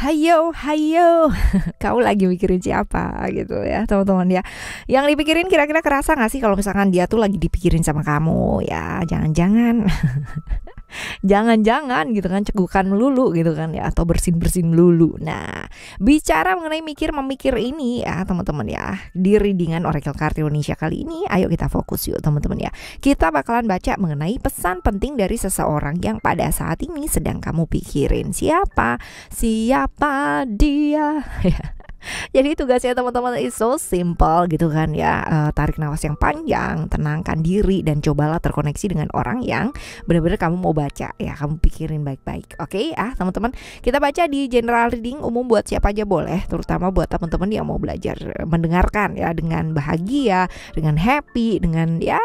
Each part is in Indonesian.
Hayo, hayo, kamu lagi mikirin siapa gitu ya teman-teman ya. Yang dipikirin kira-kira kerasa gak sih kalau misalkan dia tuh lagi dipikirin sama kamu ya. Jangan-jangan jangan-jangan gitu kan cegukan melulu gitu kan ya, atau bersin-bersin melulu. Nah, bicara mengenai mikir-memikir ini ya teman-teman ya, di readingan Oracle Card Indonesia kali ini, ayo kita fokus yuk teman-teman ya. Kita bakalan baca mengenai pesan penting dari seseorang yang pada saat ini sedang kamu pikirin. Siapa dia? Jadi tugasnya teman-teman is so simple gitu kan ya. Tarik nafas yang panjang, tenangkan diri, dan cobalah terkoneksi dengan orang yang benar-benar kamu mau baca ya. Kamu pikirin baik-baik. Oke, teman-teman, kita baca di general reading umum buat siapa aja boleh, terutama buat teman-teman yang mau belajar mendengarkan ya dengan bahagia, dengan happy, dengan ya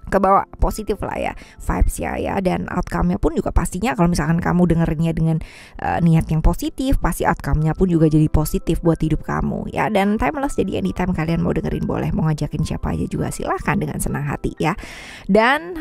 kebawa positif lah ya, vibes ya, dan outcome-nya pun juga pastinya kalau misalkan kamu dengerinnya dengan niat yang positif, pasti outcome-nya pun juga jadi positif buat hidup kamu ya. Dan timeless, jadi anytime kalian mau dengerin boleh, mau ngajakin siapa aja juga silahkan dengan senang hati ya. Dan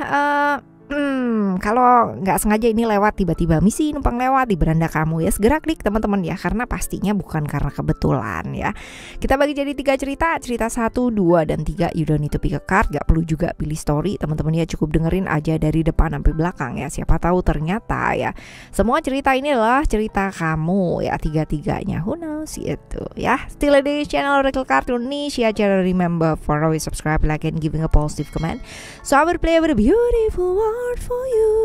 kalau nggak sengaja ini lewat tiba-tiba misi numpang lewat di beranda kamu ya, segera klik teman-teman ya, karena pastinya bukan karena kebetulan ya. Kita bagi jadi 3 cerita 1, 2, dan 3. You don't need to pick a card, gak perlu juga pilih story teman-teman ya, cukup dengerin aja dari depan sampai belakang ya. Siapa tahu ternyata ya semua cerita ini adalah cerita kamu ya, 3-3-nya, who knows itu ya. Still di channel Oracle Card Indonesia, jangan remember for always subscribe, like, and giving a positive comment, so I will play with a beautiful world for you.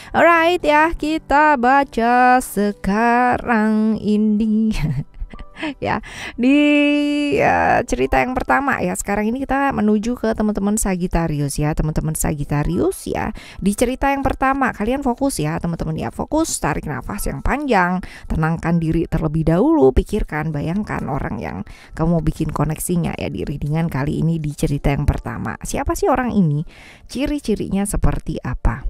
Alright ya, kita baca sekarang ini ya di cerita yang pertama ya. Sekarang ini kita menuju ke teman-teman Sagittarius ya, teman-teman Sagittarius ya. Di cerita yang pertama kalian fokus ya teman-teman ya, fokus, tarik nafas yang panjang, tenangkan diri terlebih dahulu, pikirkan, bayangkan orang yang kamu mau bikin koneksinya ya di readingan kali ini. Di cerita yang pertama, siapa sih orang ini, ciri-cirinya seperti apa?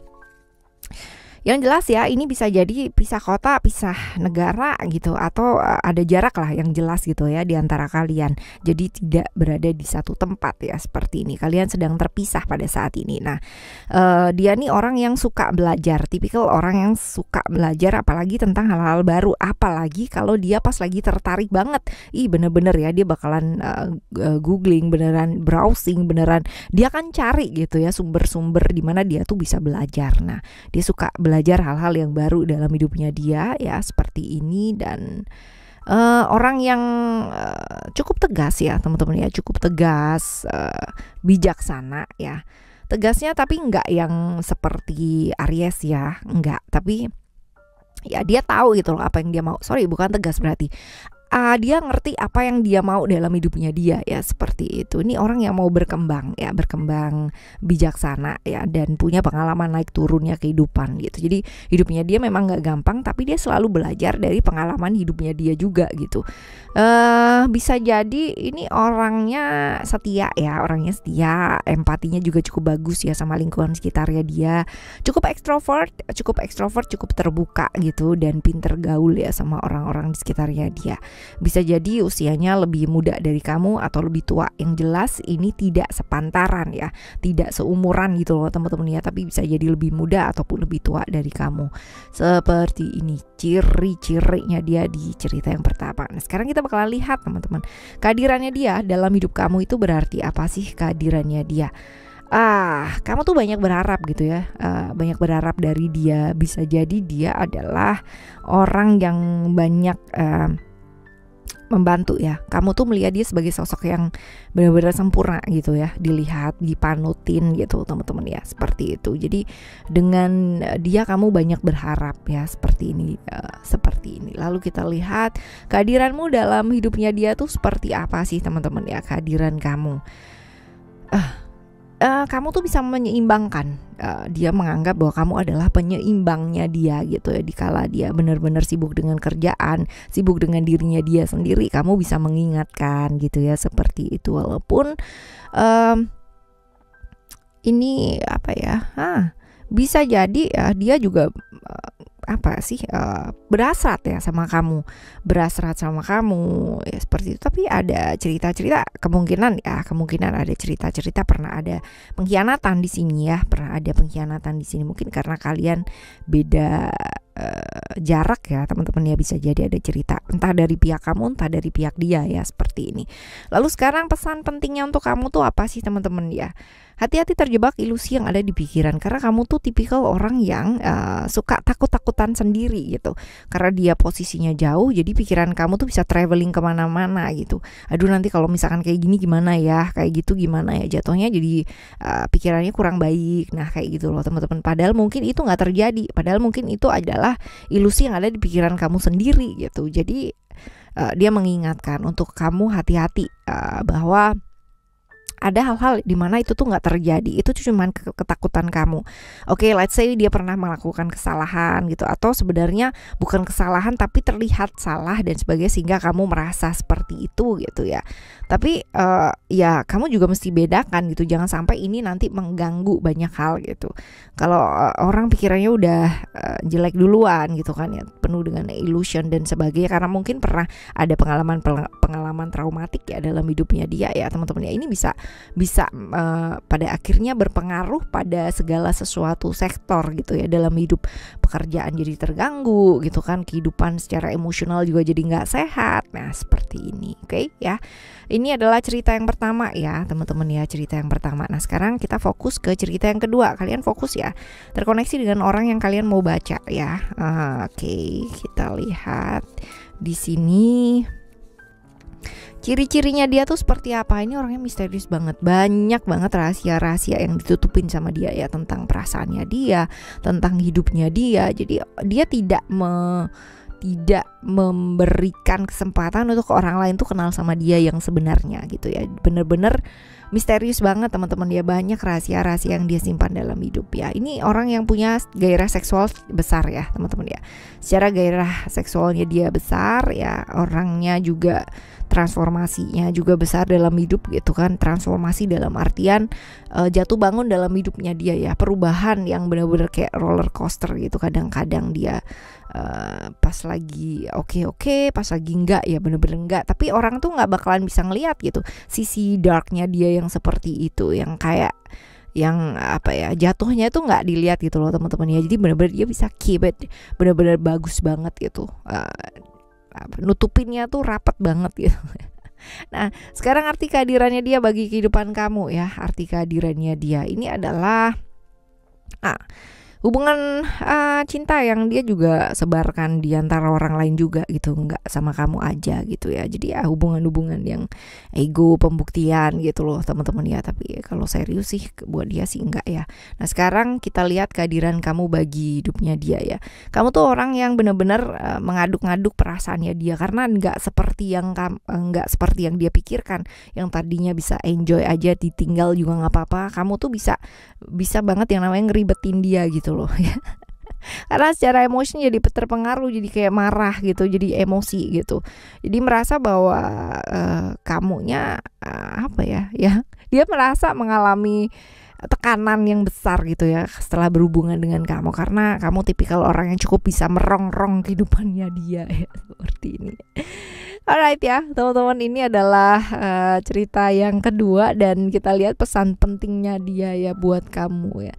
Yang jelas ya, ini bisa jadi pisah kota, pisah negara gitu, atau ada jarak lah yang jelas gitu ya di antara kalian. Jadi tidak berada di satu tempat ya, seperti ini. Kalian sedang terpisah pada saat ini. Nah, dia nih orang yang suka belajar, tipikal orang yang suka belajar apalagi tentang hal-hal baru, apalagi kalau dia pas lagi tertarik banget. Bener-bener ya, dia bakalan googling, beneran browsing, beneran dia kan cari gitu ya sumber-sumber di mana dia tuh bisa belajar. Nah, dia suka belajar hal-hal yang baru dalam hidupnya dia ya, seperti ini. Dan orang yang cukup tegas ya teman-teman ya, cukup tegas, bijaksana ya. Tegasnya tapi enggak yang seperti Aries ya, enggak, tapi ya dia tahu gitu loh apa yang dia mau. Bukan tegas berarti dia ngerti apa yang dia mau dalam hidupnya dia ya, seperti itu. Ini orang yang mau berkembang ya, berkembang bijaksana ya, dan punya pengalaman naik turunnya kehidupan gitu. Jadi hidupnya dia memang gak gampang, tapi dia selalu belajar dari pengalaman hidupnya dia juga gitu. Bisa jadi ini orangnya setia ya, orangnya setia, empatinya juga cukup bagus ya sama lingkungan sekitarnya dia. Cukup ekstrovert, cukup terbuka gitu, dan pinter gaul ya sama orang-orang di sekitarnya dia. Bisa jadi usianya lebih muda dari kamu atau lebih tua. Yang jelas ini tidak sepantaran ya, tidak seumuran gitu loh teman-teman ya, tapi bisa jadi lebih muda ataupun lebih tua dari kamu. Seperti ini ciri-cirinya dia di cerita yang pertama. Nah, sekarang kita bakalan lihat teman-teman, kehadirannya dia dalam hidup kamu itu berarti apa sih kehadirannya dia? Kamu tuh banyak berharap gitu ya, banyak berharap dari dia. Bisa jadi dia adalah orang yang banyak membantu ya. Kamu tuh melihat dia sebagai sosok yang benar-benar sempurna gitu ya, dilihat, dipanutin gitu teman-teman ya, seperti itu. Jadi dengan dia kamu banyak berharap ya, seperti ini, seperti ini. Lalu kita lihat kehadiranmu dalam hidupnya dia tuh seperti apa sih teman-teman ya, kehadiran kamu. Kamu tuh bisa menyeimbangkan. Dia menganggap bahwa kamu adalah penyeimbangnya dia gitu ya. Dikala dia benar-benar sibuk dengan kerjaan, sibuk dengan dirinya dia sendiri, kamu bisa mengingatkan gitu ya, seperti itu. Walaupun ini apa ya, bisa jadi ya, dia juga berhasrat ya sama kamu, ya, seperti itu. Tapi ada cerita-cerita, kemungkinan ada cerita-cerita pernah ada pengkhianatan di sini ya, mungkin karena kalian beda jarak ya teman-teman ya, bisa jadi ada cerita entah dari pihak kamu entah dari pihak dia ya, seperti ini. Lalu sekarang pesan pentingnya untuk kamu tuh apa sih teman-teman ya? Hati-hati terjebak ilusi yang ada di pikiran, karena kamu tuh tipikal orang yang suka takut-takutan sendiri gitu. Karena dia posisinya jauh, jadi pikiran kamu tuh bisa traveling kemana-mana gitu. Aduh nanti kalau misalkan kayak gini gimana ya, kayak gitu gimana ya, jatuhnya jadi pikirannya kurang baik. Nah kayak gitu loh teman-teman. Padahal mungkin itu nggak terjadi, padahal mungkin itu adalah ilusi yang ada di pikiran kamu sendiri gitu. Jadi dia mengingatkan untuk kamu hati-hati bahwa ada hal-hal di mana itu tuh nggak terjadi, itu cuma ketakutan kamu. Oke, let's say dia pernah melakukan kesalahan gitu, atau sebenarnya bukan kesalahan tapi terlihat salah dan sebagainya sehingga kamu merasa seperti itu gitu ya. Tapi ya kamu juga mesti bedakan gitu, jangan sampai ini nanti mengganggu banyak hal gitu. Kalau orang pikirannya udah jelek duluan gitu kan ya, penuh dengan illusion dan sebagainya, karena mungkin pernah ada pengalaman traumatik ya dalam hidupnya dia ya teman-teman ya. Ini bisa pada akhirnya berpengaruh pada segala sesuatu sektor gitu ya dalam hidup. Pekerjaan jadi terganggu gitu kan, kehidupan secara emosional juga jadi nggak sehat. Nah seperti ini, oke ya. Ini adalah cerita yang pertama ya teman-teman ya, cerita yang pertama. Nah sekarang kita fokus ke cerita yang kedua. Kalian fokus ya, terkoneksi dengan orang yang kalian mau baca ya. Oke, kita lihat di sini. Ciri-cirinya dia tuh seperti apa? Ini orangnya misterius banget. Banyak banget rahasia-rahasia yang ditutupin sama dia ya, tentang perasaannya dia, tentang hidupnya dia. Jadi dia tidak memberikan kesempatan untuk orang lain tuh kenal sama dia yang sebenarnya gitu ya. Bener-bener misterius banget teman-teman ya, banyak rahasia-rahasia yang dia simpan dalam hidup ya. Ini orang yang punya gairah seksual besar ya teman-teman ya. Secara gairah seksualnya dia besar ya, orangnya juga transformasinya juga besar dalam hidup gitu kan. Transformasi dalam artian jatuh bangun dalam hidupnya dia ya, perubahan yang benar-benar kayak roller coaster gitu. Kadang-kadang dia pas lagi oke, pas lagi enggak ya bener-bener enggak. Tapi orang tuh nggak bakalan bisa ngelihat gitu sisi darknya dia yang seperti itu, yang kayak yang apa ya, jatuhnya itu nggak dilihat gitu loh teman-teman ya. Jadi bener-bener dia bisa keep it bener-bener bagus banget gitu, nutupinnya tuh rapat banget gitu. Nah sekarang arti kehadirannya dia bagi kehidupan kamu ya. Arti kehadirannya dia ini adalah hubungan cinta yang dia juga sebarkan di antara orang lain juga gitu, nggak sama kamu aja gitu ya. Jadi ya hubungan-hubungan yang ego, pembuktian gitu loh teman-teman ya. Tapi kalau serius sih buat dia sih enggak ya. Nah sekarang kita lihat kehadiran kamu bagi hidupnya dia ya. Kamu tuh orang yang benar-benar mengaduk-ngaduk perasaannya dia, karena nggak seperti yang dia pikirkan. Yang tadinya bisa enjoy aja, ditinggal juga nggak apa-apa, kamu tuh bisa banget yang namanya ngeribetin dia gitu loh ya. Karena secara emosi jadi terpengaruh, jadi kayak marah gitu, jadi emosi gitu. Jadi merasa bahwa kamunya apa ya, dia merasa mengalami tekanan yang besar gitu ya setelah berhubungan dengan kamu, karena kamu tipikal orang yang cukup bisa merongrong kehidupannya dia ya, seperti ini. Alright ya teman-teman, ini adalah cerita yang kedua dan kita lihat pesan pentingnya dia ya buat kamu ya.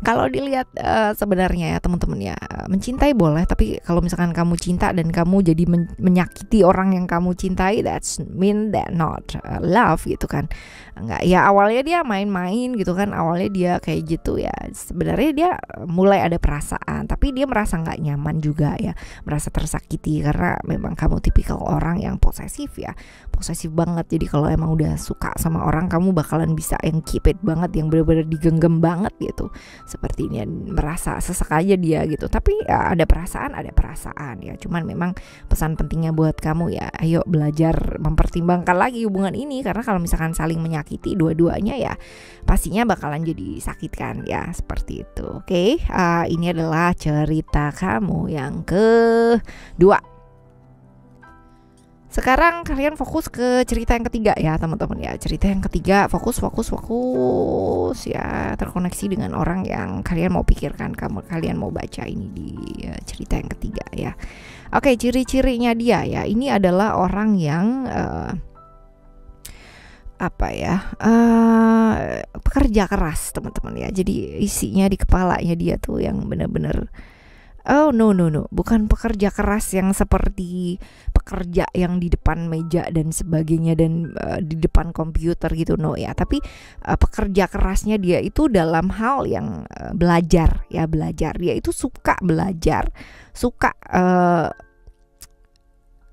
Kalau dilihat sebenarnya ya teman-teman ya, mencintai boleh, tapi kalau misalkan kamu cinta dan kamu jadi menyakiti orang yang kamu cintai, that's mean that not love gitu kan. Enggak ya, awalnya dia main-main gitu kan, awalnya dia kayak gitu ya, sebenarnya dia mulai ada perasaan, tapi dia merasa nggak nyaman juga ya, merasa tersakiti karena memang kamu tipikal orang yang posesif ya, posesif banget. Jadi kalau emang udah suka sama orang, kamu bakalan bisa yang keep it banget, yang benar-benar digenggam banget gitu. Seperti ini, merasa sesak aja dia gitu. Tapi ya, ada perasaan ya. Cuman memang pesan pentingnya buat kamu ya, ayo belajar mempertimbangkan lagi hubungan ini, karena kalau misalkan saling menyakiti dua-duanya ya pastinya bakalan jadi sakit kan ya, seperti itu. Oke, ini adalah cerita kamu yang kedua. Sekarang kalian fokus ke cerita yang ketiga ya teman-teman ya. Cerita yang ketiga, fokus ya, terkoneksi dengan orang yang kalian mau pikirkan, kalian mau baca ini di cerita yang ketiga ya. Oke, ciri-cirinya dia ya, ini adalah orang yang apa ya, pekerja keras teman-teman ya. Jadi isinya di kepalanya dia tuh yang bener-bener, oh no no no, bukan pekerja keras yang seperti pekerja yang di depan meja dan sebagainya dan di depan komputer gitu, no ya. Tapi pekerja kerasnya dia itu dalam hal yang belajar ya, belajar. Dia itu suka belajar, suka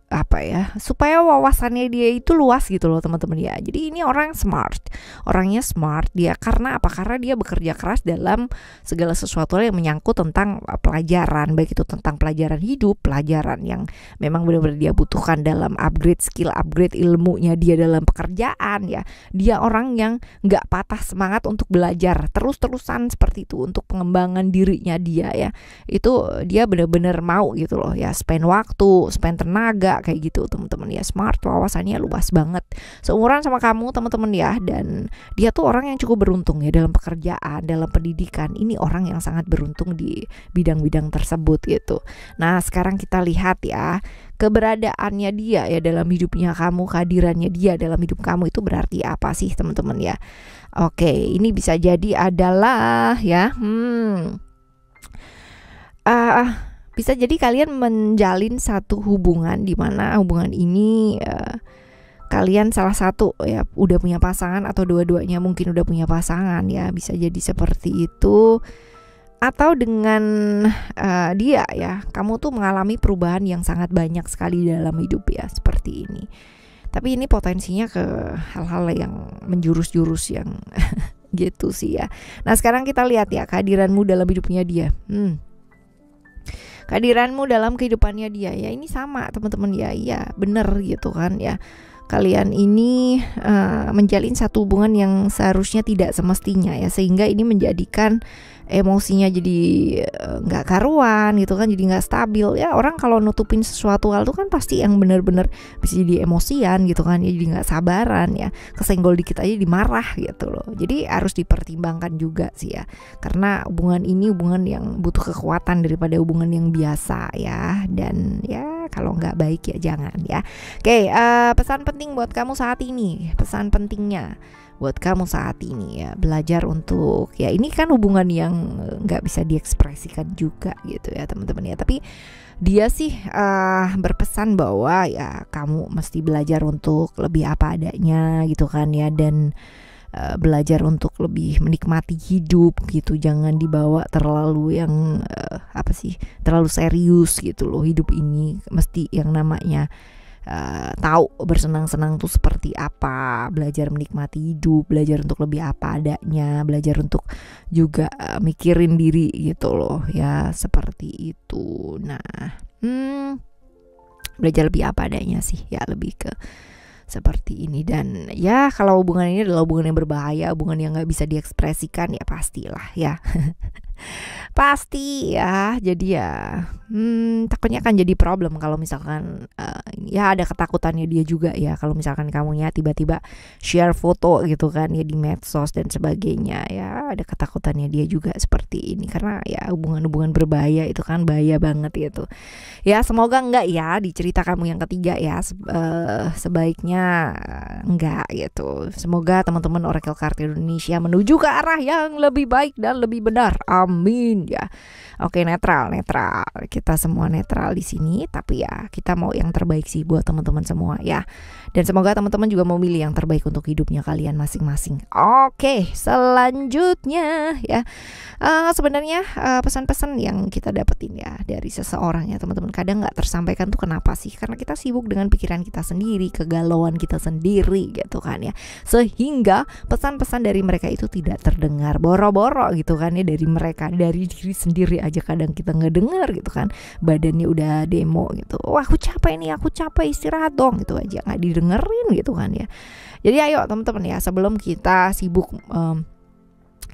apa ya, supaya wawasannya dia itu luas gitu loh teman-teman ya. Jadi ini orang smart, orangnya smart dia. Karena apa? Karena dia bekerja keras dalam segala sesuatu yang menyangkut tentang pelajaran, baik itu tentang pelajaran hidup, pelajaran yang memang benar-benar dia butuhkan dalam upgrade skill, upgrade ilmunya dia dalam pekerjaan ya. Dia orang yang nggak patah semangat untuk belajar terus-terusan seperti itu untuk pengembangan dirinya dia ya. Itu dia benar-benar mau gitu loh ya, spend waktu, spend tenaga kayak gitu teman-teman ya. Smart, wawasannya luas banget, seumuran sama kamu teman-teman ya. Dan dia tuh orang yang cukup beruntung ya dalam pekerjaan, dalam pendidikan. Ini orang yang sangat beruntung di bidang-bidang tersebut gitu. Nah sekarang kita lihat ya, keberadaannya dia ya dalam hidupnya kamu, kehadirannya dia dalam hidup kamu itu berarti apa sih teman-teman ya. Oke, ini bisa jadi adalah ya bisa jadi kalian menjalin satu hubungan di mana hubungan ini kalian salah satu ya udah punya pasangan, atau dua-duanya mungkin udah punya pasangan ya, bisa jadi seperti itu. Atau dengan dia ya, kamu tuh mengalami perubahan yang sangat banyak sekali dalam hidup ya, seperti ini. Tapi ini potensinya ke hal-hal yang menjurus-jurus yang gitu sih ya. Nah sekarang kita lihat ya kehadiranmu dalam hidupnya dia. Kehadiranmu dalam kehidupannya dia ya, ini sama teman-teman ya. Iya bener gitu kan ya. Kalian ini menjalin satu hubungan yang seharusnya tidak semestinya ya, sehingga ini menjadikan emosinya jadi nggak karuan gitu kan, jadi nggak stabil ya. Orang kalau nutupin sesuatu hal tuh kan pasti yang benar-benar bisa jadi emosian gitu kan ya, jadi nggak sabaran ya, kesenggol dikit aja dimarah gitu loh. Jadi harus dipertimbangkan juga sih ya, karena hubungan ini hubungan yang butuh kekuatan daripada hubungan yang biasa ya. Dan ya kalau nggak baik ya jangan ya. Oke, pesan penting buat kamu saat ini, pesan pentingnya buat kamu saat ini ya, belajar untuk ya, ini kan hubungan yang nggak bisa diekspresikan juga gitu ya teman-teman ya. Tapi dia sih berpesan bahwa ya kamu mesti belajar untuk lebih apa adanya gitu kan ya, dan belajar untuk lebih menikmati hidup gitu. Jangan dibawa terlalu yang terlalu serius gitu loh. Hidup ini mesti yang namanya tahu bersenang-senang tuh seperti apa, belajar menikmati hidup, belajar untuk lebih apa adanya, belajar untuk juga mikirin diri gitu loh ya, seperti itu. Nah belajar lebih apa adanya sih ya, lebih ke seperti ini. Dan ya kalau hubungan ini adalah hubungan yang berbahaya, hubungan yang gak bisa diekspresikan ya pastilah ya pasti ya. Jadi ya takutnya akan jadi problem kalau misalkan ya ada ketakutannya dia juga ya, kalau misalkan kamunya tiba-tiba share foto gitu kan ya di medsos dan sebagainya ya, ada ketakutannya dia juga seperti ini. Karena ya hubungan-hubungan berbahaya itu kan bahaya banget gitu ya. Semoga enggak ya di cerita kamu yang ketiga ya, sebaiknya enggak gitu. Semoga teman-teman Oracle Card Indonesia menuju ke arah yang lebih baik dan lebih benar, amin ya. Oke, netral, kita semua netral di sini, tapi ya kita mau yang terbaik sih buat teman-teman semua ya. Dan semoga teman-teman juga mau milih yang terbaik untuk hidupnya kalian masing-masing. Oke, selanjutnya ya, sebenarnya pesan-pesan yang kita dapetin ya dari seseorang ya teman-teman, kadang nggak tersampaikan tuh kenapa sih? Karena kita sibuk dengan pikiran kita sendiri, kegalauan kita sendiri gitu kan ya, sehingga pesan-pesan dari mereka itu tidak terdengar. Boro-boro gitu kan ya dari mereka, dari diri sendiri aja kadang kita nggak dengar gitu kan, badannya udah demo gitu, wah aku capek nih, aku capek, istirahat dong, gitu aja nggak didengerin gitu kan ya. Jadi ayo teman-teman ya, sebelum kita sibuk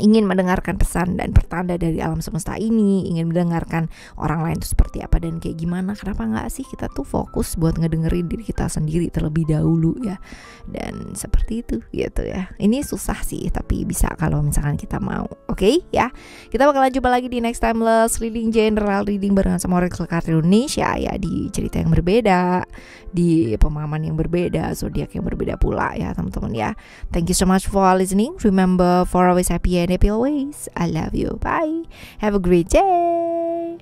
ingin mendengarkan pesan dan pertanda dari alam semesta ini, ingin mendengarkan orang lain itu seperti apa dan kayak gimana, kenapa nggak sih kita tuh fokus buat ngedengerin diri kita sendiri terlebih dahulu ya. Dan seperti itu gitu ya. Ini susah sih, tapi bisa kalau misalkan kita mau. Oke ya, kita bakalan jumpa lagi di next timeless reading, general reading barengan sama Oracle Card Indonesia ya, di cerita yang berbeda, di pemahaman yang berbeda, zodiak yang berbeda pula ya teman-teman ya. Thank you so much for listening. Remember, for always happy and happy always. I love you. Bye. Have a great day.